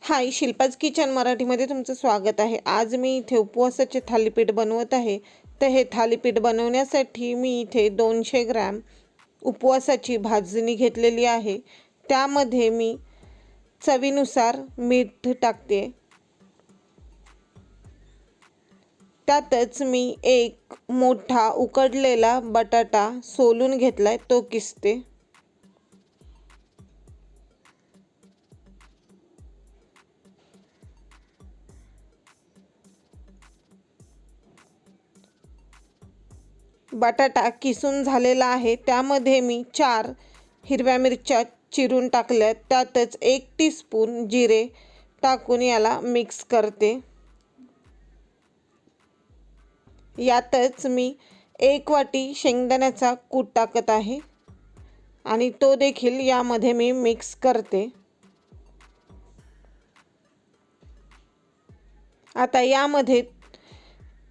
हाय, Shilpa's kitchen मराठीमध्ये तुमचं स्वागत आहे। आज मी इथे उपवासाचे थालीपीठ बनवत आहे। तर हे थालीपीठ बनवण्यासाठी मी इथे 200 ग्रॅम उपवासाची भाजणी घेतलेली आहे। त्यामध्ये मी चवीनुसार मीठ टाकते। त्यातच मी एक मोठा उकडलेला बटाटा सोलून घेतलाय, तो किसते। बटाटा किसून झालेला आहे। त्यामध्ये मी 4 हिरव्या मिरच्या चिरून टाकल्या। त्यातच 1 टीस्पून जिरे टाकून याला मिक्स करते। यातच मी 1 वाटी शेंगदाण्याचा कूट टाकत आहे आणि तो देखील यामध्ये मी मिक्स करते। आता यामध्ये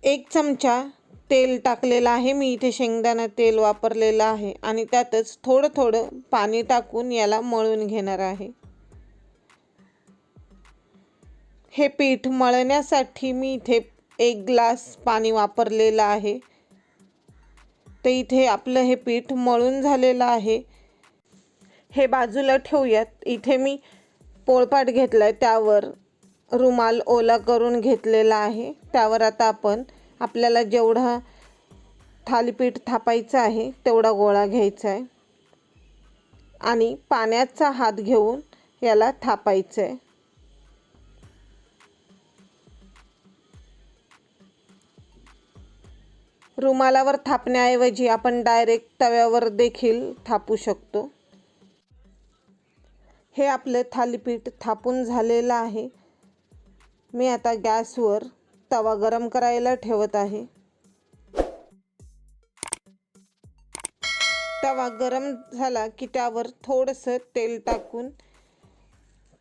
1 चमचा तेल टाकलेला आहे। मी इथे शेंगदाणा तेल वापरलेला आहे आणि त्यातच थोडं थोडं पाणी टाकून याला मळून घेणार आहे। हे पीठ मळण्यासाठी मी इथे 1 ग्लास पाणी वापरलेलं आहे। तर इथे आपलं हे पीठ मळून झालेलं आहे। हे बाजूला ठेवूयात। इथे मी पोळपाट घेतलाय, त्यावर रुमाल ओला करून घेतलेला आहे। त्यावर आता आपण आपल्याला जेवढा थालीपीठ थापायचं आहे तेवढा गोळा घ्यायचा आहे आणि पाण्याचा हात घेऊन याला थापायचं आहे। रुमालावर थापण्याऐवजी आपण डायरेक्ट तव्यावर देखील थापू शकतो। हे आपले थालीपीठ थापून झालेलं आहे। मी आता गॅसवर तवा गरम करायला ठेवत आहे। तवा गरम झाला की त्यावर थोडंसं तेल टाकून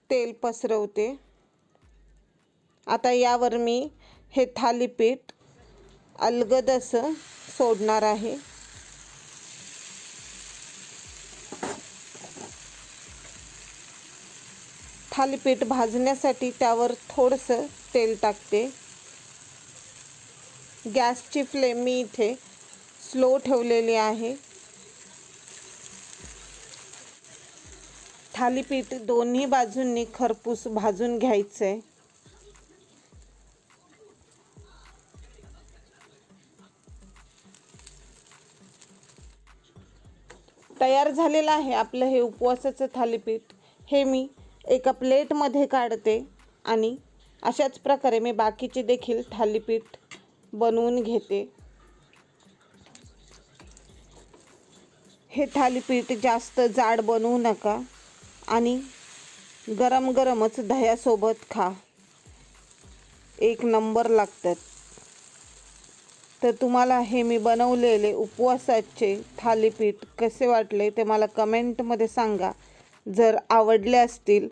तेल पसरवते। आता यावर मी हे थालीपीठ अलगद असं सोडणार आहे। थालीपीठ भाजण्यासाठी त्यावर थोडंसं तेल टाकते। गॅसची फ्लेम मी इथे स्लो ठेवलेली आहे। थालीपीठ दोन्ही बाजूंनी खरपूस भाजून घ्यायचं आहे। तयार झालेलं आहे आपलं हे उपवासाचं थालीपीठ। हे मी एका प्लेटमध्ये काढते आणि अशाच प्रकारे मी बाकीचे देखील थालीपीठ बनवून घेते। हे थालीपीठ जास्त जाड बनवू नका आणि गरम गरमच दह्यासोबत खा, एक नंबर लागतात। तर तुम्हाला हे मी बनवलेले उपवासाचे थालीपीठ कसे वाटले ते मला कमेंटमध्ये सांगा। जर आवडले असतील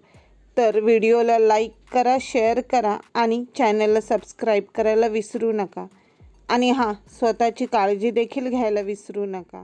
तर व्हिडिओला लाईक करा, शेअर करा आणि चॅनलला सबस्क्राईब करायला विसरू नका। आणि हां, स्वतःची काळजी देखील घ्यायला विसरू नका।